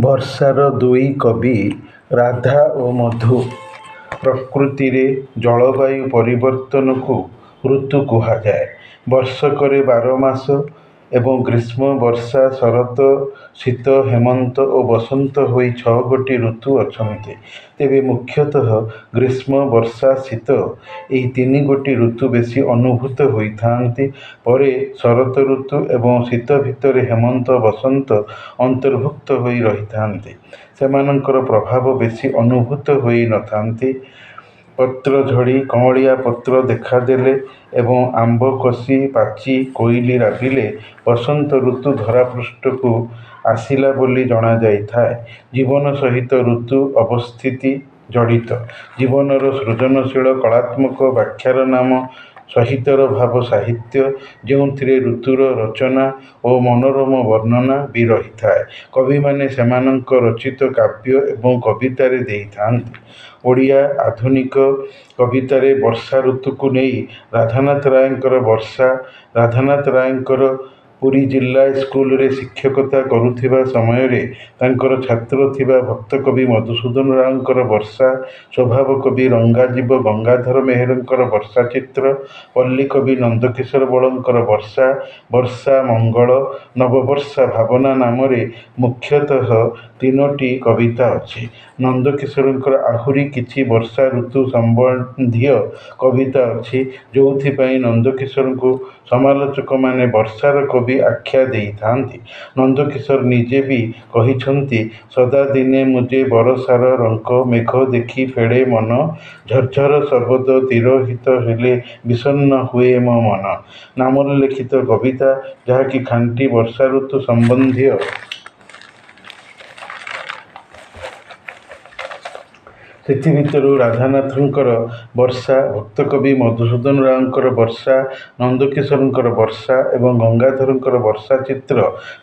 ବର୍ଷାର ଦୁଇ କବି ରାଧା ଓ ମଧୁ। ପ୍ରକୃତିରେ ଜଳବାୟୁ ପରିବର୍ତ୍ତନକୁ ଋତୁ କୁହାଯାଏ। ବର୍ଷକରେ 12 ମାସ ଏବଂ ଗ୍ରୀଷ୍ମ, ବର୍ଷା, ଶରତ, ଶୀତ, ହେମନ୍ତ ଓ ବସନ୍ତ ହୋଇ 6 ଗୋଟି ଋତୁ ଅଛନ୍ତି। ତେବେ ମୁଖ୍ୟତଃ ଗ୍ରୀଷ୍ମ, ବର୍ଷା, ଶୀତ ଏହି 3 ଗୋଟି ଋତୁ ବେଶୀ ଅନୁଭୂତ ହୋଇଥାନ୍ତି। ପରେ ଶରତ ଋତୁ ଏବଂ ଶୀତ ଭିତରେ ହେମନ୍ତ, ବସନ୍ତ ଅନ୍ତର୍ଭୁକ୍ତ ହୋଇ ରହିଥାନ୍ତି। ସେମାନଙ୍କର ପ୍ରଭାବ ବେଶୀ ଅନୁଭୂତ ହୋଇ ନଥାନ୍ତି। ପତ୍ର ଝଡ଼ି କଅଁଳିଆ ପତ୍ର ଦେଖାଦେଲେ ଏବଂ ଆମ୍ବ କଷି ପାଚି କୋଇଲି ରାବିଲେ ବସନ୍ତ ଋତୁ ଧରାପୃଷ୍ଠକୁ ଆସିଲା ବୋଲି ଜଣାଯାଇଥାଏ। ଜୀବନ ସହିତ ଋତୁ ଅବସ୍ଥିତି ଜଡ଼ିତ। ଜୀବନର ସୃଜନଶୀଳ କଳାତ୍ମକ ବ୍ୟାଖ୍ୟାର ନାମ ସହିତର ଭାବ ସାହିତ୍ୟ, ଯେଉଁଥିରେ ଋତୁର ରଚନା ଓ ମନୋରମ ବର୍ଣ୍ଣନା ବି ରହିଥାଏ। କବିମାନେ ସେମାନଙ୍କ ରଚିତ କାବ୍ୟ ଏବଂ କବିତାରେ ଦେଇଥାନ୍ତି। ଓଡ଼ିଆ ଆଧୁନିକ କବିତାରେ ବର୍ଷା ଋତୁକୁ ନେଇ ରାଧାନାଥ ରାୟଙ୍କର ବର୍ଷା। ରାଧାନାଥ ରାୟଙ୍କର ପୁରୀ ଜିଲ୍ଲା ସ୍କୁଲରେ ଶିକ୍ଷକତା କରୁଥିବା ସମୟରେ ତାଙ୍କର ଛାତ୍ର ଥିବା ଭକ୍ତକବି ମଧୁସୂଦନ ରାଓଙ୍କର ବର୍ଷା, ସ୍ୱଭାବ କବି ରଙ୍ଗାଜୀବ ଗଙ୍ଗାଧର ମେହେରଙ୍କର ବର୍ଷା ଚିତ୍ର, ପଲ୍ଲୀକବି ନନ୍ଦକିଶୋର ବଳଙ୍କର ବର୍ଷା, ବର୍ଷା ମଙ୍ଗଳ, ନବବର୍ଷା ଭାବନା ନାମରେ ମୁଖ୍ୟତଃ 3ଟି କବିତା ଅଛି। ନନ୍ଦକିଶୋରଙ୍କର ଆହୁରି କିଛି ବର୍ଷା ଋତୁ ସମ୍ବନ୍ଧୀୟ କବିତା ଅଛି, ଯୋଉଥିପାଇଁ ନନ୍ଦକିଶୋରଙ୍କୁ ସମାଲୋଚକମାନେ ବର୍ଷାର କବି ଆଖ୍ୟା ଦେଇଥାନ୍ତି। ନନ୍ଦକିଶୋର ନିଜେ ବି କହିଛନ୍ତି, ସଦା ଦିନେ ମୁଜେ ବରଷାର ରଙ୍କ, ମେଘ ଦେଖି ଫେଡ଼େ ମନ, ଝରଝର ଶବଦ ତିରୋହିତ ହେଲେ ବିଷଣ୍ଣ ହୁଏ ମୋ ମନ। ନାମୋଲ୍ଲେଖିତ କବିତା, ଯାହାକି ଖାଣ୍ଟି ବର୍ଷା ଋତୁ ସମ୍ବନ୍ଧୀୟ। ସେଥିଭିତରୁ ରାଧାନାଥଙ୍କର ବର୍ଷା, ଭକ୍ତକବି ମଧୁସୂଦନ ରାଓଙ୍କର ବର୍ଷା, ନନ୍ଦକିଶୋରଙ୍କର ବର୍ଷା ଏବଂ ଗଙ୍ଗାଧରଙ୍କର ବର୍ଷା ଚିତ୍ର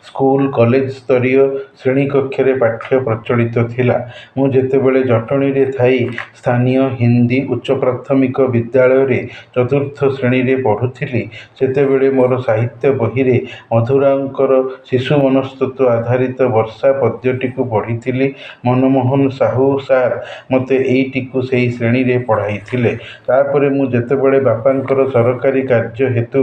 ସ୍କୁଲ କଲେଜ ସ୍ତରୀୟ ଶ୍ରେଣୀକକ୍ଷରେ ପାଠ୍ୟ ପ୍ରଚଳିତ ଥିଲା। ମୁଁ ଯେତେବେଳେ ଜଟଣୀରେ ଥାଇ ସ୍ଥାନୀୟ ହିନ୍ଦୀ ଉଚ୍ଚ ପ୍ରାଥମିକ ବିଦ୍ୟାଳୟରେ 4ର୍ଥ ଶ୍ରେଣୀରେ ପଢ଼ୁଥିଲି, ସେତେବେଳେ ମୋର ସାହିତ୍ୟ ବହିରେ ମଧୁରାଓଙ୍କର ଶିଶୁ ମନସ୍ତତ୍ୱ ଆଧାରିତ ବର୍ଷା ପଦ୍ୟଟିକୁ ପଢ଼ିଥିଲି। ମନମୋହନ ସାହୁ ସାର୍ ମୋତେ ଏଇଟିକୁ ସେହି ଶ୍ରେଣୀରେ ପଢ଼ାଇଥିଲେ। ତାପରେ ମୁଁ ଯେତେବେଳେ ବାପାଙ୍କର ସରକାରୀ କାର୍ଯ୍ୟ ହେତୁ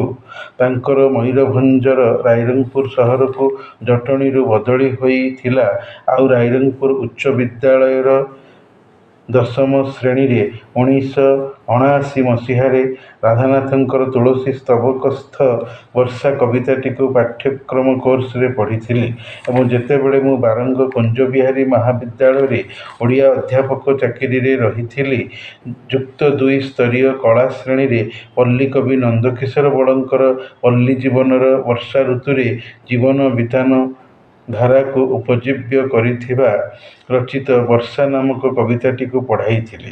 ତାଙ୍କର ମୟୂରଭଞ୍ଜର ରାଇରଙ୍ଗପୁର ସହରକୁ ଜଟଣୀରୁ ବଦଳି ହୋଇଥିଲା, ଆଉ ରାଇରଙ୍ଗପୁର ଉଚ୍ଚ ବିଦ୍ୟାଳୟର 10ମ ଶ୍ରେଣୀରେ 1979 ମସିହାରେ ରାଧାନାଥଙ୍କର ତୁଳସୀ ସ୍ତବକସ୍ଥ ବର୍ଷା କବିତାଟିକୁ ପାଠ୍ୟକ୍ରମ କୋର୍ସରେ ପଢ଼ିଥିଲି ଏବଂ ଯେତେବେଳେ ମୁଁ ବାରଙ୍ଗ କୁଞ୍ଜବିହାରୀ ମହାବିଦ୍ୟାଳୟରେ ଓଡ଼ିଆ ଅଧ୍ୟାପକ ଚାକିରିରେ ରହିଥିଲି, ଯୁକ୍ତ 2 ସ୍ତରୀୟ କଳା ଶ୍ରେଣୀରେ ପଲ୍ଲୀକବି ନନ୍ଦକିଶୋର ବଳଙ୍କର ପଲ୍ଲୀ ଜୀବନର ବର୍ଷା ଋତୁରେ ଜୀବନ ବିତାନ ଧାରାକୁ ଉପଜୀବ୍ୟ କରିଥିବା ରଚିତ ବର୍ଷା ନାମକ କବିତାଟିକୁ ପଢ଼ାଇଥିଲି।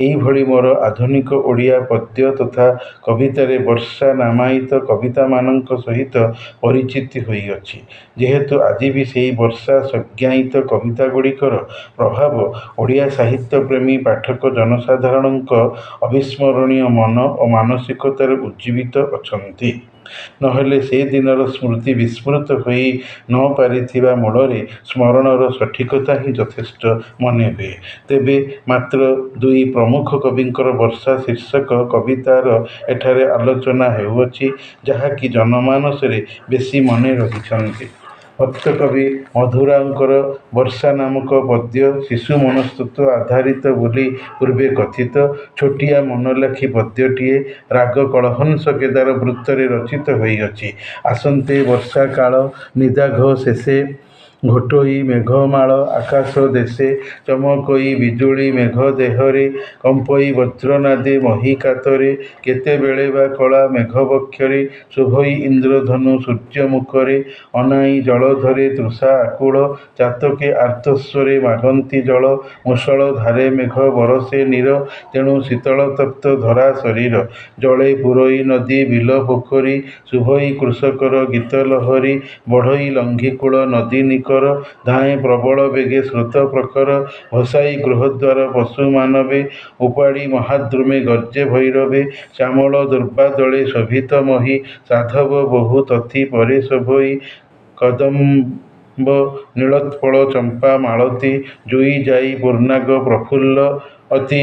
ଏଇଭଳି ମୋର ଆଧୁନିକ ଓଡ଼ିଆ ପଦ୍ୟ ତଥା କବିତାରେ ବର୍ଷା ନାମାୟିତ କବିତାମାନଙ୍କ ସହିତ ପରିଚିତି ହୋଇଅଛି। ଯେହେତୁ ଆଜି ବି ସେହି ବର୍ଷା ସଂଜ୍ଞାୟିତ କବିତାଗୁଡ଼ିକର ପ୍ରଭାବ ଓଡ଼ିଆ ସାହିତ୍ୟପ୍ରେମୀ ପାଠକ ଜନସାଧାରଣଙ୍କ ଅବିସ୍ମରଣୀୟ ମନ ଓ ମାନସିକତାରେ ଉଜ୍ଜୀବିତ ଅଛନ୍ତି। ନହେଲେ ସେ ଦିନର ସ୍ମୃତି ବିସ୍ମୃତ ହୋଇ ନ ପାରିଥିବା ମୂଳରେ ସ୍ମରଣର ସଠିକତା ହିଁ ଯଥେଷ୍ଟ ମନେହୁଏ। ତେବେ ମାତ୍ର 2 ପ୍ରମୁଖ କବିଙ୍କର ବର୍ଷା ଶୀର୍ଷକ କବିତାର ଏଠାରେ ଆଲୋଚନା ହେଉଅଛି, ଯାହାକି ଜନମାନସରେ ବେଶୀ ମନେ ରହିଛନ୍ତି। ଭକ୍ତକବି ମଧୁରାଓଙ୍କର ବର୍ଷା ନାମକ ପଦ୍ୟ ଶିଶୁ ମନସ୍ତତ୍ୱ ଆଧାରିତ ବୋଲି ପୂର୍ବେ କଥିତ। ଛୋଟିଆ ମନଲାଖି ପଦ୍ୟଟିଏ ରାଗ କଳହଂସ କେଦାର ବୃତ୍ତରେ ରଚିତ ହୋଇଅଛି। ଆସନ୍ତେ ବର୍ଷା କାଳ ନିଦାଘ ଶେଷେ, ଘୋଟୋଇ ମେଘମାଳ ଆକାଶ ଦେଶେ, ଚମକୋଇ ବିଜୁଳି ମେଘ ଦେହରେ, କମ୍ପୋଇ ବଜ୍ରନାଦେ ମହୀକାତରେ, କେତେବେଳେ ବା କଳା ମେଘ ବକ୍ଷରେ, ଶୋଭଇ ଇନ୍ଦ୍ରଧନୁ ସୂର୍ଯ୍ୟ ମୁଖରେ, ଅନାଇ ଜଳଧରେ ତୃଷା ଆକୁଳ, ଚାତକେ ଆର୍ତ୍ତସ୍ୱରେ ମାଗନ୍ତି ଜଳ, ମୂଷଳ ଧାରେ ମେଘ ବରଷେ ନୀର, ତେଣୁ ଶୀତଳ ତପ୍ତ ଧରା ଶରୀର, ଜଳେ ପୁରୋଇ ନଦୀ ବିଲ ପୋଖରୀ, ଶୁଭଇ କୃଷକର ଗୀତ ଲହରୀ, ବଢ଼ଇ ଲଙ୍ଘିକୂଳ ନଦୀ ନିକର, ଧାଏଁ ପ୍ରବଳ ବେଗେ ସ୍ରୋତ ପ୍ରଖର, ଭସାଇ ଗୃହଦ୍ୱାର ପଶୁ ମାନବେ, ଉପାଡ଼ି ମହାଦ୍ରୁମେ ଗର୍ଜେ ଭୈରବେ, ଶ୍ୟାମଳ ଦୁର୍ବାଦଳେ ଶୋଭିତ ମହୀ, ସାଧବ ବହୁ ତଥି ପରେ ଶୋଭଇ, ନୀଳୋତ୍ପଳ ଚମ୍ପା ମାଳତୀ ଜୁଇ ଯାଇ ପୂର୍ଣ୍ଣାଗ ପ୍ରଫୁଲ୍ଲ ଅତି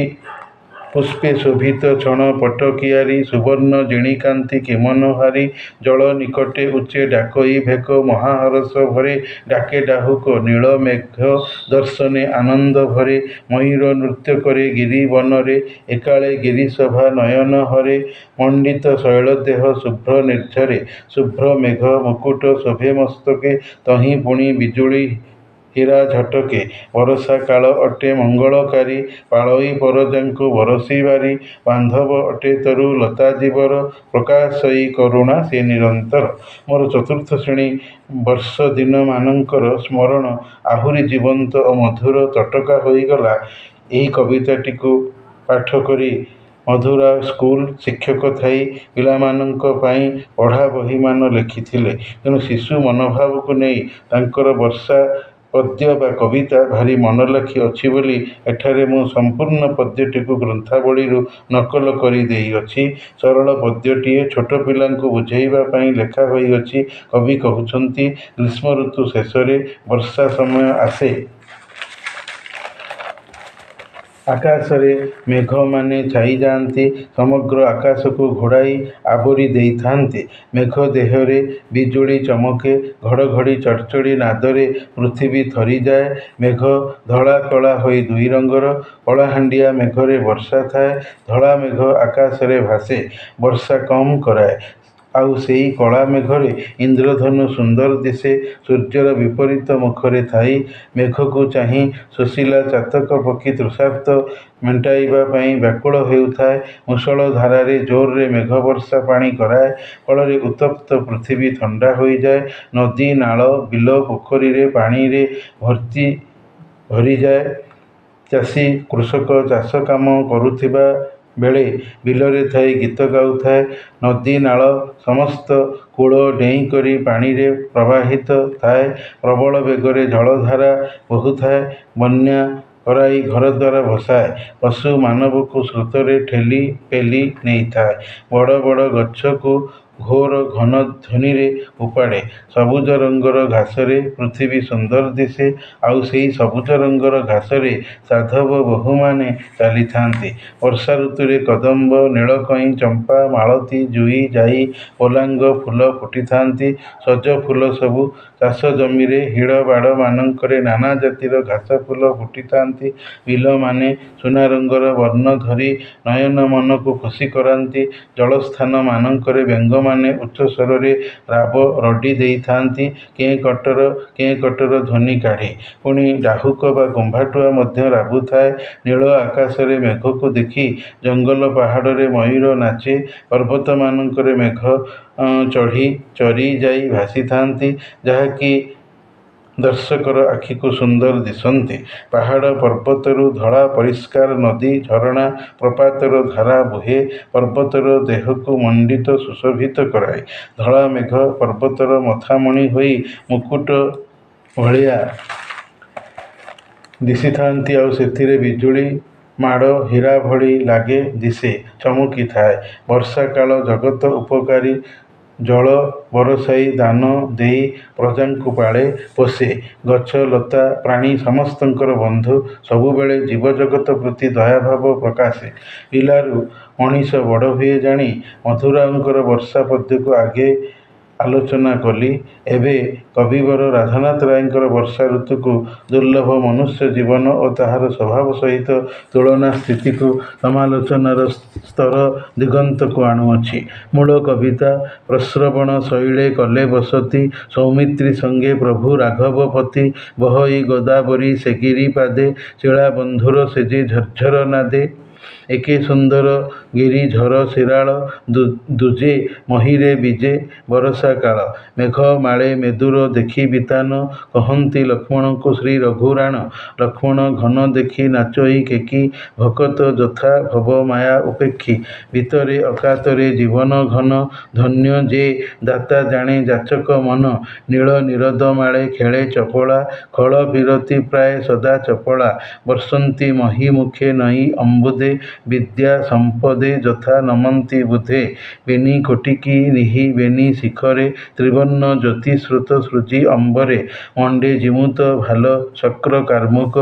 ପୁଷ୍ପେ ଶୋଭିତ ଛଣ ପଟକିଆରି ସୁବର୍ଣ୍ଣ ଜିଣିକାନ୍ତି କିମନହାରି ଜଳ ନିକଟେ ଉଚ୍ଚେ ଡାକଇ ଭେକ ମହାହରଷ ଭରେ ଡାକେ ଡାହୁକ ନୀଳ ମେଘ ଦର୍ଶନେ ଆନନ୍ଦ ଭରେ ମୟୂର ନୃତ୍ୟ କରେ ଗିରି ବନରେ ଏକାଳେ ଗିରିଶୋଭା ନୟନ ହରେ ମଣ୍ଡିତ ଶୈଳଦେହ ଶୁଭ୍ର ନିର୍ଝରେ ଶୁଭ୍ର ମେଘ ମୁକୁଟ ଶୋଭେ ମସ୍ତକେ ତହିଁ ପୁଣି ବିଜୁଳି ହୀରା ଝଟକେ ବରଷା କାଳ ଅଟେ ମଙ୍ଗଳକାରୀ ପାଳଇ ପରଜାଙ୍କୁ ବରଷିବାରି ବାନ୍ଧବ ଅଟେ ତରୁ ଲତା ଜୀବର ପ୍ରକାଶଇ କରୁଣା ସେ ନିରନ୍ତର। ମୋର ଚତୁର୍ଥ ଶ୍ରେଣୀ ବର୍ଷ ଦିନମାନଙ୍କର ସ୍ମରଣ ଆହୁରି ଜୀବନ୍ତ ଓ ମଧୁର ତଟକା ହୋଇଗଲା ଏହି କବିତାଟିକୁ ପାଠ କରି। ମଧୁରାଓ ସ୍କୁଲ ଶିକ୍ଷକ ଥାଇ ପିଲାମାନଙ୍କ ପାଇଁ ପଢ଼ା ବହିମାନ ଲେଖିଥିଲେ। ତେଣୁ ଶିଶୁ ମନୋଭାବକୁ ନେଇ ତାଙ୍କର ବର୍ଷା ପଦ୍ୟ ବା କବିତା ଭାରି ମନଲାଖି ଅଛି ବୋଲି ଏଠାରେ ମୁଁ ସମ୍ପୂର୍ଣ୍ଣ ପଦ୍ୟଟିକୁ ଗ୍ରନ୍ଥାବଳୀରୁ ନକଲ କରି ଦେଇଅଛି। ସରଳ ପଦ୍ୟଟିଏ ଛୋଟ ପିଲାଙ୍କୁ ବୁଝେଇବା ପାଇଁ ଲେଖା ହୋଇଅଛି। କବି କହୁଛନ୍ତି, ଗ୍ରୀଷ୍ମ ଋତୁ ଶେଷରେ ବର୍ଷା ସମୟ ଆସେ। ଆକାଶରେ ମେଘମାନେ ଛାଇଯାଆନ୍ତି, ସମଗ୍ର ଆକାଶକୁ ଘୋଡ଼ାଇ ଆବୋରି ଦେଇଥାନ୍ତି। ମେଘ ଦେହରେ ବିଜୁଳି ଚମକେ, ଘଡ଼ଘଡ଼ି ଚଡ଼ଚଡ଼ି ନାଦରେ ପୃଥିବୀ ଥରିଯାଏ। ମେଘ ଧଳା କଳା ହୋଇ ଦୁଇ ରଙ୍ଗର। କଳାହାଣ୍ଡିଆ ମେଘରେ ବର୍ଷା ଥାଏ, ଧଳା ମେଘ ଆକାଶରେ ଭାସେ, ବର୍ଷା କମ୍ କରାଏ। ଆଉ ସେଇ କଳା ମେଘରେ ଇନ୍ଦ୍ରଧନୁ ସୁନ୍ଦର ଦିଶେ। ସୂର୍ଯ୍ୟର ବିପରୀତ ମୁଖରେ ଥାଇ ମେଘକୁ ଚାହିଁ ଶୋଷିଲା ଚାତକ ପକ୍ଷୀ ତୃଷାର୍ତ୍ତ ମେଣ୍ଟାଇବା ପାଇଁ ବ୍ୟାକୁଳ ହେଉଥାଏ। ମୂଷଳ ଧାରାରେ ଜୋରରେ ମେଘ ବର୍ଷା ପାଣି କରାଏ। ଫଳରେ ଉତ୍ତପ୍ତ ପୃଥିବୀ ଥଣ୍ଡା ହୋଇଯାଏ। ନଦୀ ନାଳ ବିଲ ପୋଖରୀରେ ପାଣିରେ ଭରିଯାଏ। ଚାଷୀ କୃଷକ ଚାଷ କାମ କରୁଥିବା ବେଳେ ବିଲରେ ଥାଇ ଗୀତ ଗାଉଥାଏ। ନଦୀ ନାଳ ସମସ୍ତ କୂଳ ଡେଇଁକରି ପାଣିରେ ପ୍ରବାହିତ ଥାଏ। ପ୍ରବଳ ବେଗରେ ଜଳଧାରା ବହୁଥାଏ। ବନ୍ୟା କରାଇ ଘରଦ୍ୱାର ଭସାଏ। ପଶୁ ମାନବକୁ ସ୍ରୋତରେ ଠେଲି ପେଲି ନେଇଥାଏ। ବଡ଼ ବଡ଼ ଗଛକୁ ଘୋର ଘନ ଧ୍ୱନିରେ ଉପାଡ଼େ। ସବୁଜ ରଙ୍ଗର ଘାସରେ ପୃଥିବୀ ସୁନ୍ଦର ଦିଶେ। ଆଉ ସେଇ ସବୁଜ ରଙ୍ଗର ଘାସରେ ସାଧବ ବୋହୂମାନେ ଚାଲିଥାନ୍ତି। ବର୍ଷା ଋତୁରେ କଦମ୍ବ, ନୀଳକଇଁ, ଚମ୍ପା, ମାଳତୀ, ଜୁଇ, ଯାଇ, ପୋଲାଙ୍ଗ ଫୁଲ ଫୁଟିଥାନ୍ତି। ସଜ ଫୁଲ ସବୁ ଚାଷ ଜମିରେ ହିଡ଼ ବାଡ଼ମାନଙ୍କରେ ନାନା ଜାତିର ଘାସ ଫୁଲ ଫୁଟିଥାନ୍ତି। ବିଲମାନେ ସୁନା ରଙ୍ଗର ବର୍ଣ୍ଣ ଧରି ନୟନ ମନକୁ ଖୁସି କରାନ୍ତି। ଜଳସ୍ଥାନ ମାନଙ୍କରେ ବେଙ୍ଗମାନେ ଉଚ୍ଚ ସ୍ୱରରେ ରାବ ରଡ଼ି ଦେଇଥାନ୍ତି। କେଁ କଟର ଧ୍ୱନି କାଢ଼ି। ପୁଣି ଡାହୁକ ବା କୁମ୍ଭାଟୁଆ ମଧ୍ୟ ରାବୁଥାଏ। ନୀଳ ଆକାଶରେ ମେଘକୁ ଦେଖି ଜଙ୍ଗଲ ପାହାଡ଼ରେ ମୟୂର ନାଚେ। ପର୍ବତମାନଙ୍କରେ ମେଘ ଚରି ଯାଇ ଭାସିଥାନ୍ତି, ଯାହାକି ଦର୍ଶକର ଆଖିକୁ ସୁନ୍ଦର ଦିଶନ୍ତି। ପାହାଡ଼ ପର୍ବତରୁ ଧଳା ପରିଷ୍କାର ନଦୀ, ଝରଣା, ପ୍ରପାତର ଧାରା ବୁହେ। ପର୍ବତର ଦେହକୁ ମଣ୍ଡିତ ସୁଶୋଭିତ କରାଏ। ଧଳା ମେଘ ପର୍ବତର ମଥାମଣି ହୋଇ ମୁକୁଟ ଭଳିଆ ଦିଶିଥାନ୍ତି। ଆଉ ସେଥିରେ ବିଜୁଳି ମାଡ଼ ହୀରା ଭଳି ଲାଗେ, ଦିଶେ, ଚମକିଥାଏ। ବର୍ଷା କାଳ ଜଗତ ଉପକାରୀ। ଜଳ ବରଷାଇ ଦାନ ଦେଇ ପ୍ରଜାଙ୍କୁ ପାଳେ, ପୋଷେ। ଗଛ ଲତା ପ୍ରାଣୀ ସମସ୍ତଙ୍କର ବନ୍ଧୁ। ସବୁବେଳେ ଜୀବଜଗତ ପ୍ରତି ଦୟାଭାବ ପ୍ରକାଶେ। ପିଲାରୁ ମଣିଷ ବଡ଼ ହୁଏ ଜାଣି ମଧୁରାଓଙ୍କର ବର୍ଷା ପଦ୍ୟକୁ ଆଗେ ଆଲୋଚନା କଲି। ଏବେ କବିବର ରାଧାନାଥ ରାୟଙ୍କର ବର୍ଷା ଋତୁକୁ ଦୁର୍ଲଭ ମନୁଷ୍ୟ ଜୀବନ ଓ ତାହାର ସ୍ୱଭାବ ସହିତ ତୁଳନା ସ୍ଥିତିକୁ ସମାଲୋଚନାର ସ୍ତର ଦିଗନ୍ତକୁ ଆଣୁଅଛି। ମୂଳ କବିତା। ପ୍ରସ୍ରବଣ ଶୈଳେ କଲେ ବସତି, ସୌମିତ୍ରୀ ସଙ୍ଗେ ପ୍ରଭୁ ରାଘବ ପତି। ବହଇ ଗୋଦାବରୀ ସେ ଗିରି ପାଦେ, ଶିଳା ବନ୍ଧୁର ସେଜେ ଝରଝର ନାଦେ। ଏକେ ସୁନ୍ଦର ଗିରି ଝର ଶିରାଳ, ଦୁଜେ ମହୀରେ ବିଜେ ବରଷା କାଳ। ମେଘ ମାଳେ ମେଦୁର ଦେଖି ବିତାନ, କହନ୍ତି ଲକ୍ଷ୍ମଣଙ୍କୁ ଶ୍ରୀ ରଘୁରାଣ। ଲକ୍ଷ୍ମଣ ଘନ ଦେଖି ନାଚଇ କେକି, ଭକତ ଯଥା ଭବ ମାୟା ଉପେକ୍ଷୀ। ଭିତରେ ଅକାତରେ ଜୀବନ ଘନ, ଧନ୍ୟ ଯେ ଦାତା ଜାଣେ ଯାଚକ ମନ। ନୀଳ ନିରଦ ମାଳେ ଖେଳେ ଚପଳା, ଖଳ ବିରତି ପ୍ରାୟ ସଦା ଚପଳା। ବର୍ଷନ୍ତି ମହୀ ମୁଖେ ନଈ ଅମ୍ବୁଦେ, ବିଦ୍ୟା ସମ୍ପଦେ ଯଥା ନମନ୍ତି ବୁଧେ। ବେନି କୋଟିକି ନିହି ବେନି ଶିଖରେ ତ୍ରିବର୍ଣ୍ଣ ଜ୍ୟୋତି ସ୍ରୋତ ସୃଜି ଅମ୍ବରେ। ମଣ୍ଡେ ଜିମୁତ ଭାଲ ଚକ୍ର କାର୍ମୁକ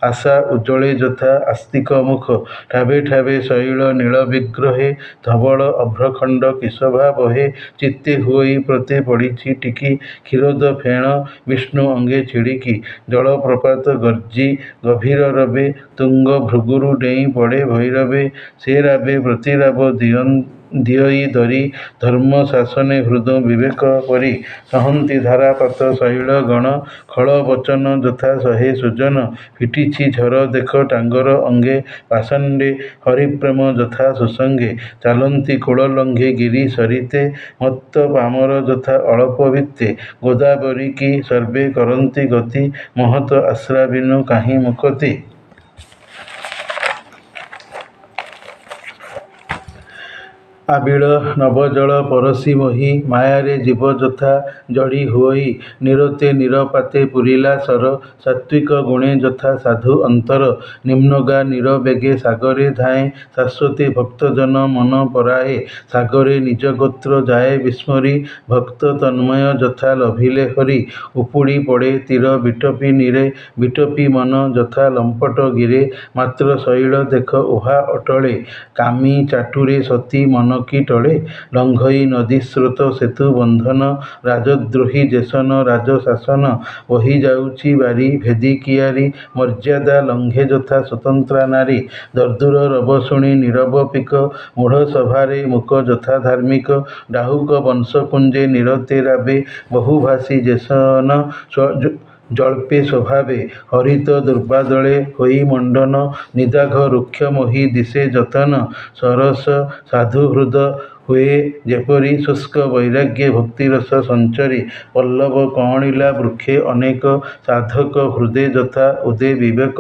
ଆଶା ଉଜ୍ଜଳେ ଯଥା ଆସ୍ତିକ ମୁଖ। ଠାବେ ଠାବେ ଶୈଳ ନୀଳ ବିଗ୍ରହେ ଧବଳ ଅଭ୍ରଖଣ୍ଡ କିଶୋଭା ବହେ। ଚିତ୍ତେ ହୁଅଇ ପ୍ରତେ ପଡ଼ିଛି ଟିକି କ୍ଷୀରୋଦ ଫେଣ ବିଷ୍ଣୁ ଅଙ୍ଗେ ଛିଡ଼ିକି। ଜଳପ୍ରପାତ ଗର୍ଜି ଗଭୀର ରବେ ତୁଙ୍ଗ ଭୃଗୁରୁ ଡେଇଁ ପଡ଼େ ଭୈରବେ। ସେ ରାବେ ପ୍ରତିରାବ ଦିଅଇ ଧରି ଧର୍ମ ଶାସନେ ହୃଦ ବିବେକ ପରି। ସହନ୍ତି ଧାରାପାତ ଶୈଳ ଗଣ ଖଳ ବଚନ ଯଥା ସହେ ସୁଜନ। ଫିଟିଛି ଝର ଦେଖ ଟାଙ୍ଗର ଅଙ୍ଗେ ପାଷଣ୍ଡେ ହରିପ୍ରେମ ଯଥା ସୁସଙ୍ଗେ। ଚାଲନ୍ତି କୂଳ ଲଙ୍ଘେ ଗିରି ସରିତେ ମତ୍ତ ପାମର ଯଥା ଅଳପ ବିତ୍ତେ। ଗୋଦାବରୀ କି ସର୍ବେ କରନ୍ତି ଗତି ମହତ ଆଶ୍ରା ବିନୁ କାହିଁ ମୁକତି। ଆବିଳ ନବଜଳ ପରଶି ମୋହି ମାୟାରେ ଜୀବ ଯଥା ଜଡ଼ି ହୁଅଇ। ନିରତେ ନିରପାତେ ପୁରିଲା ସର ସାତ୍ୱିକ ଗୁଣେ ଯଥା ସାଧୁ ଅନ୍ତର। ନିମ୍ନଗା ନିରବେଗେ ସାଗରେ ଧାଏଁ ଶାଶ୍ୱତେ ଭକ୍ତଜନ ମନ ପରାଏ। ସାଗରେ ନିଜ ଗୋତ୍ର ଯାଏ ବିସ୍ମରି ଭକ୍ତ ତନ୍ମୟ ଯଥା ଲଭିଲେ ହରି। ଉପୁଡ଼ି ପଡ଼େ ତୀର ବିଟପି ନୀରେ ବିଟପି ମନ ଯଥା ଲମ୍ପଟ ଗିରେ। ମାତ୍ର ଶୈଳ ଦେଖ ଉହା ଅଟଳେ କାମୀ ଚାଟୁରେ ସତୀ ମନକି ଟଳେ। ଲଙ୍ଘଇ ନଦୀ ସ୍ରୋତ ସେତୁ ବନ୍ଧନ ରାଜଦ୍ରୋହୀ ଯେସନ ରାଜ ଶାସନ। ବହି ଯାଉଛି ବାରି ଭେଦି କିଆରି ମର୍ଯ୍ୟାଦା ଲଙ୍ଘେ ଯଥା ସ୍ୱତନ୍ତ୍ରା ନାରୀ। ଦର୍ଦୁର ରବ ଶୁଣି ନୀରବ ପିକ ମୂଢ଼ ସଭାରେ ମୂକ ଯଥା ଧାର୍ମିକ। ଡାହୁକ ବଂଶ କୁଞ୍ଜେ ନିରତେ ରାବେ ବହୁଭାଷୀ ଯେସନ ଜଳ୍ପେ ସ୍ୱଭାବେ। ହରିତ ଦୁର୍ବାଦଳେ ହୋଇ ମଣ୍ଡନ ନିଦାଘ ରୁକ୍ଷ ମୋହି ଦିଶେ ଯତନ। ସରସ ସାଧୁ ହୃଦ ହୁଏ ଯେପରି ଶୁଷ୍କ ବୈରାଗ୍ୟେ ଭକ୍ତିରସ ସଞ୍ଚରି। ପଲ୍ଲବ କଅଁଳିଲା ବୃକ୍ଷେ ଅନେକ ସାଧକ ହୃଦେ ଯଥା ଉଦେ ବିବେକ।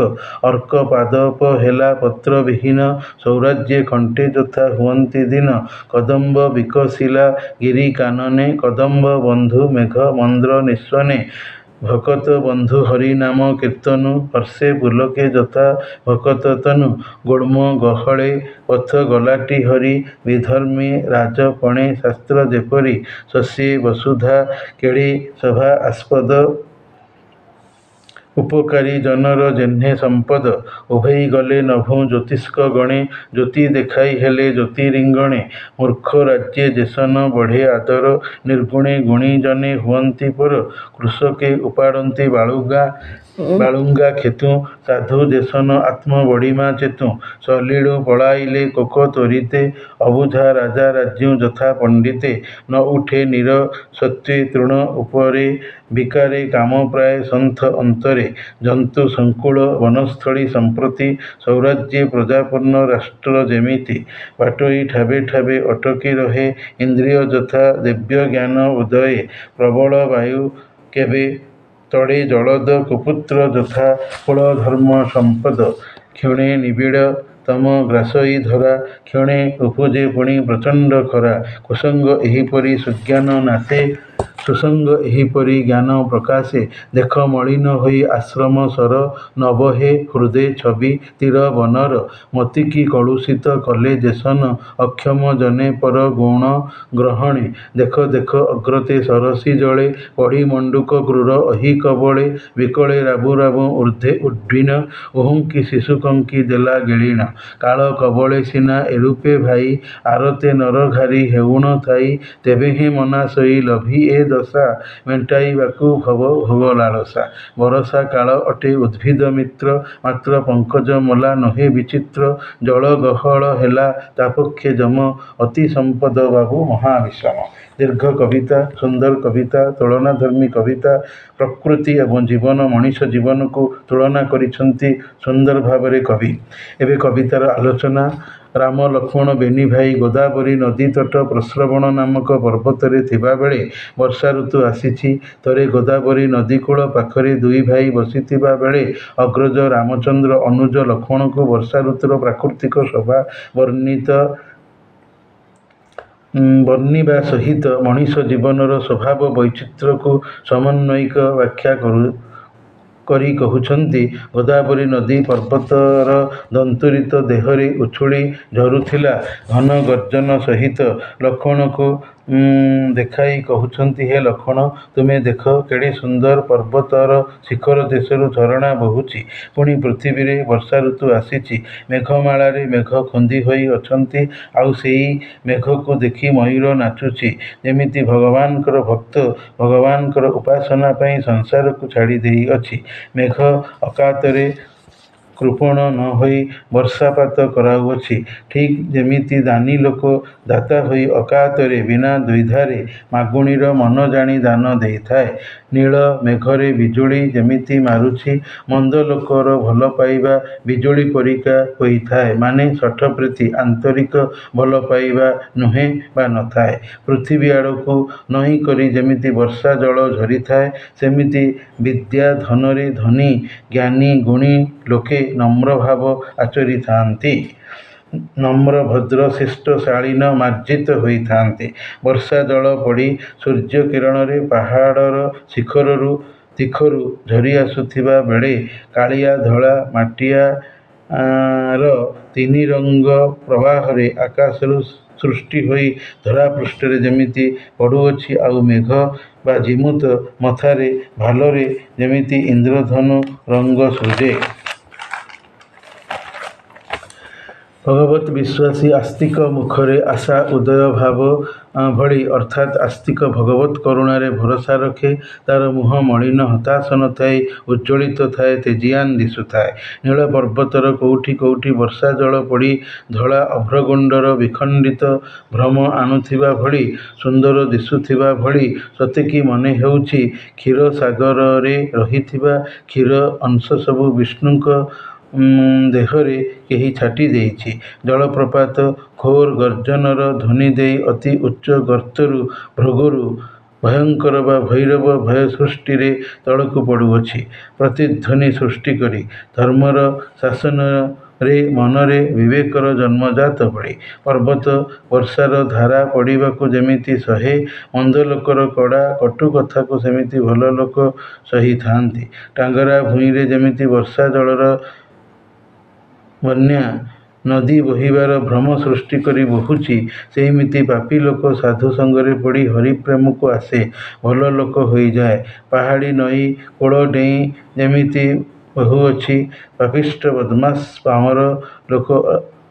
ଅର୍କ ପାଦପ ହେଲା ପତ୍ର ବିହୀନ ସୌରାଜ୍ୟେ ଖଣ୍ଟେ ଯଥା ହୁଅନ୍ତି ଦୀନ। କଦମ୍ବ ବିକଶିଲା ଗିରି କାନନେ କଦମ୍ବ ବନ୍ଧୁ ମେଘ ମନ୍ଦ୍ର ନିସ୍ୱନେ। ଭକତ ବନ୍ଧୁ ହରି ନାମ କୀର୍ତ୍ତନୁ ହର୍ଷେ ପୁଲକେ ଯଥା ଭକତ ତନୁ। ଗୁଳ୍ମ ଗହଳେ ପଥ ଗଲାଟି ହରି ବିଧର୍ମୀ ରାଜପଣେ ଶାସ୍ତ୍ର ଯେପରି। ଶସ୍ୟେ ବସୁଧା କେଳି ସଭା ଆସ୍ପଦ ଉପକାରୀ ଜନର ଯେହ୍ନେ ସମ୍ପଦ। ଉଭେଇ ଗଲେ ନଭୁ ଜ୍ୟୋତିଷ୍କ ଗଣେ ଜ୍ୟୋତି ଦେଖାଇ ହେଲେ ଜ୍ୟୋତିରିଙ୍ଗଣେ। ମୂର୍ଖ ରାଜ୍ୟେ ଯେସନ ବଢ଼େ ଆଦର ନିର୍ଗୁଣେ ଗୁଣୀ ଜନେ ହୁଅନ୍ତି ପର। କୃଷକେ ଉପାଡ଼ନ୍ତି ବାଳୁଙ୍ଗା କ୍ଷେତୁ ସାଧୁ ଯେସନ ଆତ୍ମ ବଡ଼ିମା ଚେତୁ। ସଲିଳୁ ପଳାଇଲେ କୋକ ତ୍ୱରିତେ ଅବୁଝା ରାଜା ରାଜ୍ୟୁ ଯଥା ପଣ୍ଡିତେ। ନ ଉଠେ ନୀର ସତ୍ୱେ ତୃଣ ଉପରେ ବିକାରେ କାମ ପ୍ରାୟ ସନ୍ଥ ଅନ୍ତରେ। ଜନ୍ତୁ ସଂକୁଳ ବନସ୍ଥଳୀ ସମ୍ପ୍ରତି ସୌରାଜ୍ୟେ ପ୍ରଜାପୂର୍ଣ୍ଣ ରାଷ୍ଟ୍ର ଯେମିତି। ବାଟୋଇ ଠାବେ ଠାବେ ଅଟକି ରହେ ଇନ୍ଦ୍ରିୟ ଯଥା ଦିବ୍ୟ ଜ୍ଞାନ ଉଦୟେ। ପ୍ରବଳ ବାୟୁ କେବେ ତଡ଼େ ଜଳଦ କୁପୁତ୍ର ଯଥା କୁଳ ଧର୍ମ ସମ୍ପଦ। କ୍ଷଣେ ନିବିଡ଼ ତମ ଗ୍ରାସଇ ଧରା କ୍ଷଣେ ଉପୁଜେ ପୁଣି ପ୍ରଚଣ୍ଡ ଖରା। କୁସଙ୍ଗ ଏହିପରି ସୁଜ୍ଞାନ ନାଶେ ସୁସଙ୍ଗ ଏହିପରି ଜ୍ଞାନ ପ୍ରକାଶେ। ଦେଖ ମଳିନ ହୋଇ ଆଶ୍ରମ ସର ନ ବହେ ହୃଦେ ଛବି ତୀର ବନର। ମତିକି କଳୁଷିତ କଲେ ଯେସନ ଅକ୍ଷମ ଜନେ ପର ଗୁଣ ଗ୍ରହଣେ। ଦେଖ ଦେଖ ଅଗ୍ରତେ ସରସୀ ଜଳେ ପଡ଼ି ମଣ୍ଡୁକ କ୍ରୂର ଅହି କବଳେ। ବିକଳେ ରାବୁ ରାବୁ ଊର୍ଦ୍ଧ୍ୱେ ଉଡ୍ଡୀନ ଉହୁଙ୍କି ଶିଶୁ କଙ୍କି ଦେଲା ଗିଳିଣ। କାଳ କବଳେ ସିନା ଏରୂପେ ଭାଇ ଆରତେ ନର ଘାରି ହେଉଣ ଥାଇ। ତେବେହେଁ ମନା ଶୋଇ ଲଭି ଏ ଦଶା ମେଣ୍ଟାଇବାକୁ ଭବ ଭୋଗ ଲାଳସା। ବରଷା କାଳ ଅଟେ ଉଦ୍ଭିଦ ମିତ୍ର ମାତ୍ର ପଙ୍କଜ ମଲା ନୋହେ ବିଚିତ୍ର। ଜଳ ଗହଳ ହେଲା ତାପକ୍ଷେ ଯମ ଅତି ସମ୍ପଦ ବାବୁ ମହାବିଷମ। ଦୀର୍ଘ କବିତା ସୁନ୍ଦର କବିତା ତୁଳନାଧର୍ମୀ କବିତା। ପ୍ରକୃତି ଏବଂ ଜୀବନ ମଣିଷ ଜୀବନକୁ ତୁଳନା କରିଛନ୍ତି ସୁନ୍ଦର ଭାବରେ କବି। ଏବେ କବିତାର ଆଲୋଚନା। ରାମ ଲକ୍ଷ୍ମଣ ବେନି ଭାଇ ଗୋଦାବରୀ ନଦୀତଟ ପ୍ରସ୍ରବଣ ନାମକ ପର୍ବତରେ ଥିବାବେଳେ ବର୍ଷା ଋତୁ ଆସିଛି। ଥରେ ଗୋଦାବରୀ ନଦୀକୂଳ ପାଖରେ ଦୁଇ ଭାଇ ବସିଥିବା ବେଳେ ଅଗ୍ରଜ ରାମଚନ୍ଦ୍ର ଅନୁଜ ଲକ୍ଷ୍ମଣଙ୍କୁ ବର୍ଷା ଋତୁର ପ୍ରାକୃତିକ ଶୋଭା ବର୍ଣ୍ଣିବା ସହିତ ମଣିଷ ଜୀବନର ସ୍ୱଭାବ ବୈଚିତ୍ର୍ୟକୁ ସମନ୍ୱୟିକ ବ୍ୟାଖ୍ୟା କରି କହୁଛନ୍ତି, ଗୋଦାବରୀ ନଦୀ ପର୍ବତର ଦନ୍ତୁରିତ ଦେହରେ ଉଛୁଳି ଝରୁଥିଲା ଘନ ଗର୍ଜନ ସହିତ। ଲକ୍ଷ୍ମଣକୁ ଦେଖାଇ କହୁଛନ୍ତି, ହେ ଲକ୍ଷ୍ମଣ, ତୁମେ ଦେଖ, କେଡ଼େ ସୁନ୍ଦର ପର୍ବତର ଶିଖର ଦେଶରୁ ଝରଣା ବହୁଛି। ପୁଣି ପୃଥିବୀରେ ବର୍ଷା ଋତୁ ଆସିଛି। ମେଘମାଳାରେ ମେଘ ଖୁନ୍ଦି ହୋଇ ଅଛନ୍ତି, ଆଉ ସେଇ ମେଘକୁ ଦେଖି ମୟୂର ନାଚୁଛି। ଯେମିତି ଭଗବାନଙ୍କର ଭକ୍ତ ଭଗବାନଙ୍କର ଉପାସନା ପାଇଁ ସଂସାରକୁ ଛାଡ଼ି ଦେଇଅଛି। ମେଘ ଅକାତରେ କୃପଣ ନ ହୋଇ ବର୍ଷାପାତ କରାଉଅଛି। ଠିକ୍ ଯେମିତି ଦାନୀ ଲୋକ ଦାତା ହୋଇ ଅକାତରେ ବିନା ଦ୍ୱିଧାରେ ମାଗୁଣିର ମନ ଜାଣି ଦାନ ଦେଇଥାଏ। ନୀଳ ମେଘରେ ବିଜୁଳି ଯେମିତି ମାରୁଛି, ମନ୍ଦ ଲୋକର ଭଲ ପାଇବା ବିଜୁଳି ପରିକା ହୋଇଥାଏ, ମାନେ ଶଠପ୍ରୀତି, ଆନ୍ତରିକ ଭଲ ପାଇବା ନୁହେଁ ବା ନଥାଏ। ପୃଥିବୀ ଆଡ଼କୁ ନଇଁ କରି ଯେମିତି ବର୍ଷା ଜଳ ଝରିଥାଏ, ସେମିତି ବିଦ୍ୟା ଧନରେ ଧନୀ ଜ୍ଞାନୀ ଗୁଣୀ ଲୋକେ ନମ୍ରଭାବ ଆଚରିଥାନ୍ତି। ନମ୍ର ଭଦ୍ର ଶିଷ୍ଟ ଶାଳୀନ ମାର୍ଜିତ ହୋଇଥାନ୍ତି। ବର୍ଷା ଜଳ ପଡ଼ି ସୂର୍ଯ୍ୟ କିରଣରେ ପାହାଡ଼ର ଶିଖରୁ ଝରି ଆସୁଥିବା ବେଳେ କାଳିଆ ଧଳା ମାଟିଆର ତିନି ରଙ୍ଗ ପ୍ରବାହରେ ଆକାଶରୁ ସୃଷ୍ଟି ହୋଇ ଧରାପୃଷ୍ଠରେ ଯେମିତି ପଡ଼ୁଅଛି, ଆଉ ମେଘ ବା ଜିମୁତ ମଥାରେ ଭାଲରେ ଯେମିତି ଇନ୍ଦ୍ରଧନୁ ରଙ୍ଗ ସୃଜେ। ଭଗବତ୍ ବିଶ୍ୱାସୀ ଆସ୍ତିକ ମୁଖରେ ଆଶା ଉଦୟ ଭାବ ଭଳି, ଅର୍ଥାତ୍ ଆସ୍ତିକ ଭଗବତ୍ କରୁଣାରେ ଭରସା ରଖେ। ତାର ମୁହଁ ମଳିନ ହତାଶ ନଥାଇ ଉଜ୍ଜ୍ୱଳିତ ଥାଏ, ତେଜିୟାନ୍ ଦିଶୁଥାଏ। ନୀଳ ପର୍ବତର କୋଉଠି କୋଉଠି ବର୍ଷା ଜଳ ପଡ଼ି ଧଳା ଅଭ୍ରଗୁଣ୍ଡର ବିଖଣ୍ଡିତ ଭ୍ରମ ଆଣୁଥିବା ଭଳି, ସୁନ୍ଦର ଦିଶୁଥିବା ଭଳି ସତେକି ମନେ ହେଉଛି। କ୍ଷୀରସାଗରରେ ରହିଥିବା କ୍ଷୀର ଅଂଶ ସବୁ ବିଷ୍ଣୁଙ୍କ ଦେହରେ କେହି ଛାଟି ଦେଇଛି। ଜଳପ୍ରପାତ ଘୋର ଗର୍ଜନର ଧ୍ୱନି ଦେଇ ଅତି ଉଚ୍ଚ ଗର୍ତ୍ତରୁ ଭୃଗୁରୁ ଭୟଙ୍କର ବା ଭୈରବ ଭୟ ସୃଷ୍ଟିରେ ତଳକୁ ପଡ଼ୁଅଛି, ପ୍ରତିଧ୍ୱନି ସୃଷ୍ଟି କରି। ଧର୍ମର ଶାସନରେ ମନରେ ବିବେକର ଜନ୍ମଜାତ ଭଳି। ପର୍ବତ ବର୍ଷାର ଧାରା ପଡ଼ିବାକୁ ଯେମିତି ସହେ, ମନ୍ଦ ଲୋକର କଡ଼ା କଟୁ କଥାକୁ ସେମିତି ଭଲ ଲୋକ ସହିଥାନ୍ତି। ଟାଙ୍ଗରା ଭୂଇଁରେ ଯେମିତି ବର୍ଷା ଜଳର ବନ୍ୟା ନଦୀ ବୋହିବାର ଭ୍ରମ ସୃଷ୍ଟି କରି ବହୁଛି, ସେଇମିତି ପାପୀ ଲୋକ ସାଧୁ ସଙ୍ଗରେ ପଡ଼ି ହରିପ୍ରେମକୁ ଆସେ, ଭଲ ଲୋକ ହୋଇଯାଏ। ପାହାଡ଼ୀ ନଈ କୂଳ ଡେଇଁ ଯେମିତି ବହୁଅଛି, ପାପିଷ୍ଠ ବଦମାସ୍ ପାମର ଲୋକ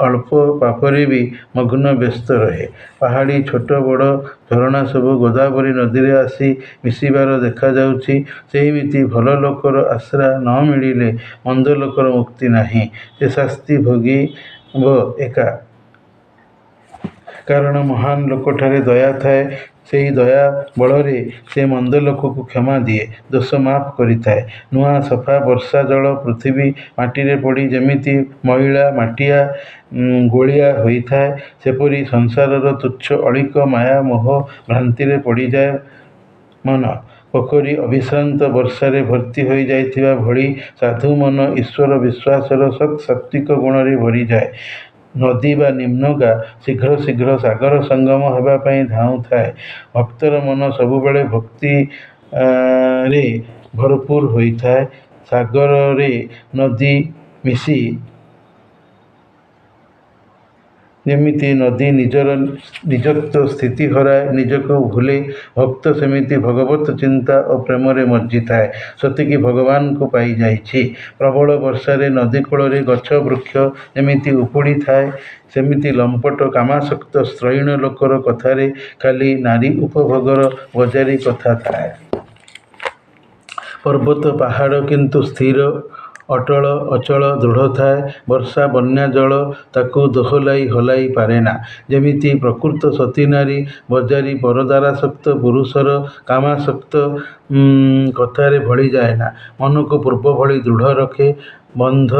ଅଳ୍ପ ପାପରେ ବି ମଗ୍ନ ବ୍ୟସ୍ତ ରହେ। ପାହାଡ଼ୀ ଛୋଟ ବଡ଼ ଝରଣା ସବୁ ଗୋଦାବରୀ ନଦୀରେ ଆସି ମିଶିବାର ଦେଖାଯାଉଛି। ସେଇମିତି ଭଲ ଲୋକର ଆଶ୍ରା ନ ମିଳିଲେ ମନ୍ଦ ଲୋକର ମୁକ୍ତି ନାହିଁ। ସେ ଶାସ୍ତି ଭୋଗିବ ଏକା। କାରଣ ମହାନ୍ ଲୋକଠାରେ ଦୟା ଥାଏ। ସେଇ ଦୟା ବଳରେ ସେ ମନ୍ଦ ଲୋକକୁ କ୍ଷମା ଦିଏ, ଦୋଷ ମାଫ କରିଥାଏ। ନୂଆ ସଫା ବର୍ଷା ଜଳ ପୃଥିବୀ ମାଟିରେ ପଡ଼ି ଯେମିତି ମଇଳା ମାଟିଆ ଗୋଳିଆ ହୋଇଥାଏ, ସେପରି ସଂସାରର ତୁଚ୍ଛ ଅଳୀକ ମାୟା ମୋହ ଭ୍ରାନ୍ତିରେ ପଡ଼ିଯାଏ ମନ। ପୋଖରୀ ଅବିଶ୍ରାନ୍ତ ବର୍ଷାରେ ଭର୍ତ୍ତି ହୋଇ ଯାଇଥିବା ଭଳି ସାଧୁ ମନ ଈଶ୍ୱର ବିଶ୍ୱାସର ସତ୍ ସାତ୍ତ୍ୱିକ ଗୁଣରେ ଭରିଯାଏ। ନଦୀ ବା ନିମ୍ନଗା ଶୀଘ୍ର ଶୀଘ୍ର ସାଗର ସଙ୍ଗମ ହେବା ପାଇଁ ଧାଉଁଥାଏ। ଭକ୍ତର ମନ ସବୁବେଳେ ଭକ୍ତିରେ ଭରପୂର ହୋଇଥାଏ। ସାଗରରେ ନଦୀ ମିଶି ଯେମିତି ନଦୀ ନିଜର ନିଜତ୍ୱ ସ୍ଥିତି ହରାଏ, ନିଜକୁ ଭୁଲେ, ଭକ୍ତ ସେମିତି ଭଗବତ୍ ଚିନ୍ତା ଓ ପ୍ରେମରେ ମଜ୍ଜିଥାଏ, ସତେକି ଭଗବାନଙ୍କୁ ପାଇଯାଇଛି। ପ୍ରବଳ ବର୍ଷାରେ ନଦୀ କୂଳରେ ଗଛ ବୃକ୍ଷ ଯେମିତି ଉପୁଡ଼ିଥାଏ, ସେମିତି ଲମ୍ପଟ କାମାସକ୍ତ ସ୍ତ୍ରୈଣ ଲୋକର କଥାରେ ଖାଲି ନାରୀ ଉପଭୋଗର ବଜାରି କଥା ଥାଏ। ପର୍ବତ ପାହାଡ଼ କିନ୍ତୁ ସ୍ଥିର ଅଟଳ ଅଚଳ ଦୃଢ଼ ଥାଏ। ବର୍ଷା ବନ୍ୟା ଜଳ ତାକୁ ଦୋହଲାଇ ହଲାଇ ପାରେନା। ଯେମିତି ପ୍ରକୃତ ସତୀ ନାରୀ ବଜାରି ପରଦାରାସକ୍ତ ପୁରୁଷର କାମାସକ୍ତ କଥାରେ ଭଳିଯାଏନା, ମନକୁ ପୂର୍ବ ଭଳି ଦୃଢ଼ ରଖେ। ବନ୍ଧ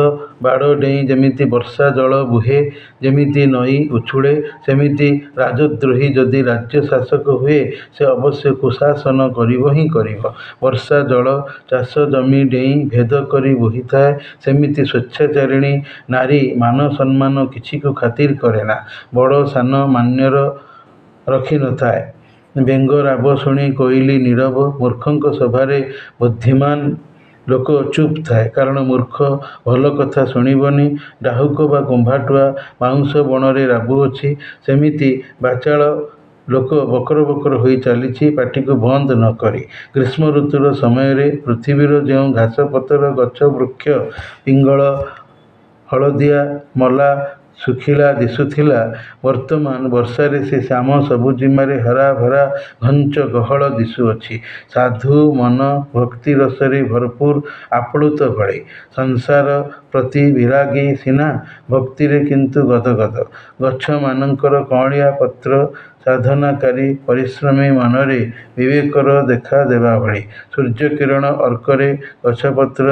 ବାଡ଼ ଡେଇଁ ଯେମିତି ବର୍ଷା ଜଳ ବୁହେ, ଯେମିତି ନଈ ଉଛୁଳେ, ସେମିତି ରାଜଦ୍ରୋହୀ ଯଦି ରାଜ୍ୟ ଶାସକ ହୁଏ, ସେ ଅବଶ୍ୟ କୁଶାସନ କରିବ ହିଁ କରିବ। ବର୍ଷା ଜଳ ଚାଷ ଜମି ଡେଇଁ ଭେଦ କରି ବୋହିଥାଏ, ସେମିତି ସ୍ୱେଚ୍ଛାଚାରିଣୀ ନାରୀ ମାନ ସମ୍ମାନ କିଛିକୁ ଖାତିର କରେନା, ବଡ଼ ସାନ ମାନ୍ୟର ରଖି ନଥାଏ। ବେଙ୍ଗ ରାବ ଶୁଣି କୋଇଲି ନୀରବ, ମୂର୍ଖଙ୍କ ସଭାରେ ବୁଦ୍ଧିମାନ୍ ଲୋକ ଚୁପ୍ ଥାଏ, କାରଣ ମୂର୍ଖ ଭଲ କଥା ଶୁଣିବନି। ଡାହୁକ ବା କୁମ୍ଭାଟୁଆ ବାଉଁଶ ବଣରେ ରାବୁଅଛି, ସେମିତି ବାଚାଳ ଲୋକ ବକର ବକର ହୋଇ ଚାଲିଛି ପାଟିକୁ ବନ୍ଦ ନ କରି। ଗ୍ରୀଷ୍ମ ଋତୁର ସମୟରେ ପୃଥିବୀର ଯେଉଁ ଘାସପତର, ଗଛ, ବୃକ୍ଷ, ପିଙ୍ଗଳ, ହଳଦିଆ, ମଲା, ଶୁଖିଲା ଦିଶୁଥିଲା, ବର୍ତ୍ତମାନ ବର୍ଷାରେ ସେ ଶ୍ୟାମ ସବୁଜିମାରେ ହରାଭରା ଘଞ୍ଚ ଗହଳ ଦିଶୁଅଛି। ସାଧୁ ମନ ଭକ୍ତି ରସରେ ଭରପୂର, ଆପ୍ଳୁତ ଭଳି। ସଂସାର ପ୍ରତି ବିରାଗୀ ସିନା, ଭକ୍ତିରେ କିନ୍ତୁ ଗଦଗଦ। ଗଛମାନଙ୍କର କଅଁଳିଆ ପତ୍ର ସାଧନାକାରୀ ପରିଶ୍ରମୀ ମନରେ ବିବେକର ଦେଖା ଦେବା ଭଳି। ସୂର୍ଯ୍ୟକିରଣ ଅର୍କରେ ଗଛପତ୍ର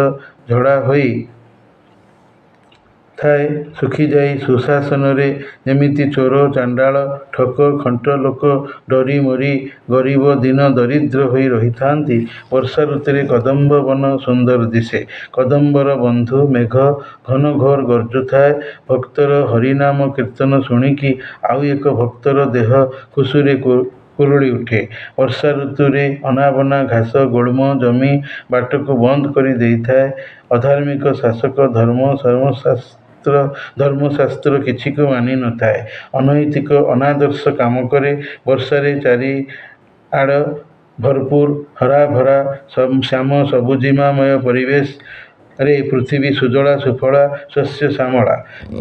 ଝଡ଼ା ହୋଇ ଥାଏ, ଶୁଖିଯାଇ ସୁଶାସନରେ ଯେମିତି ଚୋର, ଚାଣ୍ଡାଳ, ଠକ, ଖଣ୍ଟ ଲୋକ ଡରି ମରି ଗରିବ ଦୀନ ଦରିଦ୍ର ହୋଇ ରହିଥାନ୍ତି। ବର୍ଷା ଋତୁରେ କଦମ୍ବ ବନ ସୁନ୍ଦର ଦିଶେ। କଦମ୍ବର ବନ୍ଧୁ ମେଘ ଘନଘୋର ଗର୍ଜୁଥାଏ। ଭକ୍ତର ହରିନାମ କୀର୍ତ୍ତନ ଶୁଣିକି ଆଉ ଏକ ଭକ୍ତର ଦେହ ଖୁସିରେ କୁରୁଳି ଉଠେ। ବର୍ଷା ଋତୁରେ ଅନାବନା ଘାସ ଗୁଳ୍ମ ଜମି ବାଟକୁ ବନ୍ଦ କରି ଦେଇଥାଏ। ଅଧାର୍ମିକ ଶାସକ ଧର୍ମଶାସ୍ତ୍ର କିଛିକୁ ମାନି ନ ଥାଏ। ଅନୈତିକ ଅନାଦର୍ଶ କାମ କରେ। ବର୍ଷାରେ ଚାରିଆଡ଼ ଭରପୂର ହରାଭରା ଶ୍ୟାମ ସବୁଜିମାମୟ ପରିବେଶରେ ପୃଥିବୀ ସୁଜଳା ସୁଫଳା ଶସ୍ୟ ଶ୍ୟାମଳା।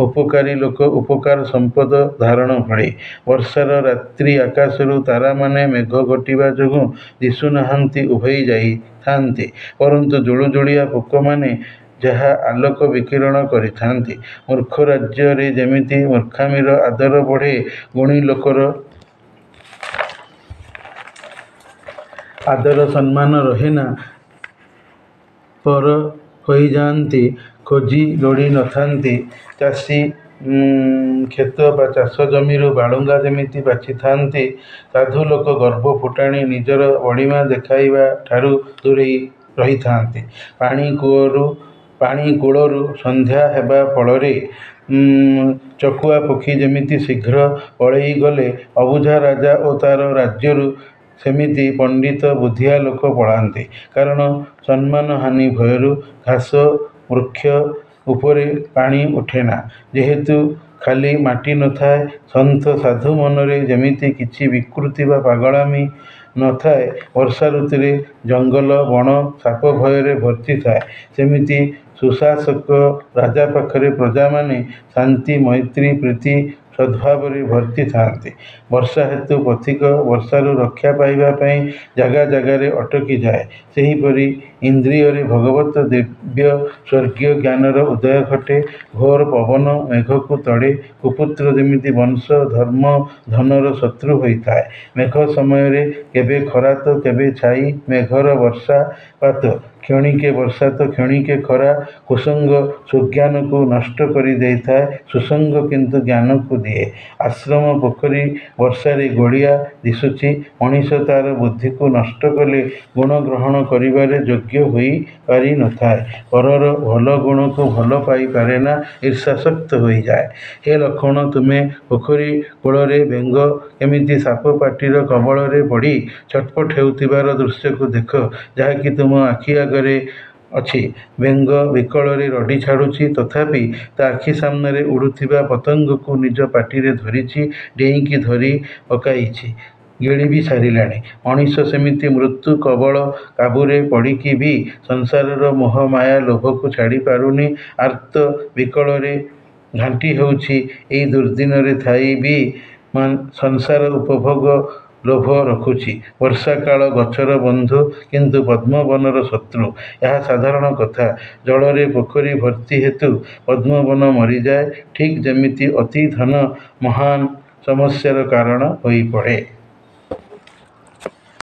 ଉପକାରୀ ଲୋକ ଉପକାର ସମ୍ପଦ ଧାରଣ ଭଳି। ବର୍ଷାର ରାତ୍ରି ଆକାଶରୁ ତାରାମାନେ ମେଘ ଘୋଟିବା ଯୋଗୁଁ ଦିଶୁନାହାନ୍ତି, ଉଭେଇ ଯାଇଥାନ୍ତି, ପରନ୍ତୁ ଜୁଳୁଜୁଳିଆ ପୋକମାନେ ଯାହା ଆଲୋକ ବିକିରଣ କରିଥାନ୍ତି। ମୂର୍ଖ ରାଜ୍ୟରେ ଯେମିତି ମୂର୍ଖାମିର ଆଦର ବଢ଼େ, ଗୁଣୀ ଲୋକର ଆଦର ସମ୍ମାନ ରହେନା। ପର ହୋଇଯାଆନ୍ତି, ଖୋଜି ଲୋଡ଼ି ନଥାନ୍ତି। ଚାଷୀ କ୍ଷେତ ବା ଚାଷ ଜମିରୁ ବାଳୁଙ୍ଗା ଯେମିତି ବାଛିଥାନ୍ତି, ସାଧୁ ଲୋକ ଗର୍ବ ଫୁଟାଣି ନିଜର ବଡ଼ିମା ଦେଖାଇବାଠାରୁ ଦୂରେଇ ରହିଥାନ୍ତି। ପାଣି କୂଳରୁ ସନ୍ଧ୍ୟା ହେବା ଫଳରେ ଚକୁଆ ପକ୍ଷୀ ଯେମିତି ଶୀଘ୍ର ପଳେଇଗଲେ ଅବୁଝା ରାଜା ଓ ତା'ର ରାଜ୍ୟରୁ ସେମିତି ପଣ୍ଡିତ ବୁଦ୍ଧିଆ ଲୋକ ପଳାନ୍ତି। କାରଣ ସମ୍ମାନହାନି ଭୟରୁ ଘାସ ବୃକ୍ଷ ଉପରେ ପାଣି ଉଠେନା। ଯେହେତୁ ଖାଲି ମାଟି ନଥାଏ, ସନ୍ଥ ସାଧୁ ମନରେ ଯେମିତି କିଛି ବିକୃତି ବା ପାଗଳାମି ନଥାଏ, ବର୍ଷା ଋତୁରେ ଜଙ୍ଗଲ ବଣ ସାପ ଭୟରେ ଭର୍ତ୍ତି ଥାଏ, ସେମିତି ସୁଶାସକ ରାଜା ପାଖରେ ପ୍ରଜାମାନେ ଶାନ୍ତି ମୈତ୍ରୀ ପ୍ରୀତି ସଦ୍ଭାବରେ ଭର୍ତ୍ତି ଥାନ୍ତି। ବର୍ଷା ହେତୁ ପଥିକ ବର୍ଷାରୁ ରକ୍ଷା ପାଇବା ପାଇଁ ଜାଗା ଜାଗାରେ ଅଟକି ଯାଏ। ସେହିପରି ଇନ୍ଦ୍ରିୟରେ ଭଗବତ ଦିବ୍ୟ ସ୍ୱର୍ଗୀୟ ଜ୍ଞାନର ଉଦୟ ଘଟେ। ଘୋର ପବନ ମେଘକୁ ତଡ଼େ। କୁପୁତ୍ର ଯେମିତି ବଂଶ ଧର୍ମ ଧନର ଶତ୍ରୁ ହୋଇଥାଏ। ମେଘ ସମୟରେ କେବେ ଖରା ତ କେବେ ଛାଇ। ମେଘର ବର୍ଷାପାତ କ୍ଷଣିକେ ବର୍ଷା ତ କ୍ଷଣିକେ ଖରା। କୁସଙ୍ଗ ସୁଜ୍ଞାନକୁ ନଷ୍ଟ କରି ଦେଇଥାଏ, ସୁସଙ୍ଗ କିନ୍ତୁ ଜ୍ଞାନକୁ ଦିଏ। ଆଶ୍ରମ ପୋଖରୀ ବର୍ଷାରେ ଗୋଳିଆ ଦିଶୁଛି। ମଣିଷ ତା'ର ବୁଦ୍ଧିକୁ ନଷ୍ଟ କଲେ ଗୁଣ ଗ୍ରହଣ କରିବାରେ ଯୋଗ୍ୟ ହୋଇ ପାରି ନଥାଏ। ପରର ଭଲ ଗୁଣକୁ ଭଲ ପାଇ ପାରେନା, ଈର୍ଷାସକ୍ତ ହୋଇଯାଏ। ହେ ଲକ୍ଷ୍ମଣ, ତୁମେ ପୋଖରୀ କୂଳରେ ବେଙ୍ଗ କେମିତି ସାପ ପାଟିର କବଳରେ ପଡ଼ି ଛଟପଟ ହେଉଥିବାର ଦୃଶ୍ୟକୁ ଦେଖ, ଯାହାକି ତୁମ ଆଖି ଆଗରେ ଅଛି। ବେଙ୍ଗ ବିକଳରେ ରଡ଼ି ଛାଡ଼ୁଛି, ତଥାପି ତା' ଆଖି ସାମ୍ନାରେ ଉଡ଼ୁଥିବା ପତଙ୍ଗକୁ ନିଜ ପାଟିରେ ଧରିଛି, ଡେଇଁକି ଧରି ପକାଇଛି, ଗିଳି ବି ସାରିଲାଣି। ମଣିଷ ସେମିତି ମୃତ୍ୟୁ କବଳ କାବୁରେ ପଡ଼ିକି ବି ସଂସାରର ମୋହ ମାୟା ଲୋଭକୁ ଛାଡ଼ି ପାରୁନି। ଆର୍ତ୍ତ ବିକଳରେ ଘାଣ୍ଟି ହେଉଛି। ଏଇ ଦୁର୍ଦ୍ଦିନରେ ଥାଇ ବି ସଂସାର ଉପଭୋଗ ଲୋଭ ରଖୁଛି। ବର୍ଷାକାଳ ଗଛର ବନ୍ଧୁ, କିନ୍ତୁ ପଦ୍ମବନର ଶତ୍ରୁ, ଏହା ସାଧାରଣ କଥା। ଜଳରେ ପୋଖରୀ ଭର୍ତ୍ତି ହେତୁ ପଦ୍ମବନ ମରିଯାଏ, ଠିକ୍ ଯେମିତି ଅତି ଧନ ମହାନ୍ ସମସ୍ୟାର କାରଣ ହୋଇପଡ଼େ।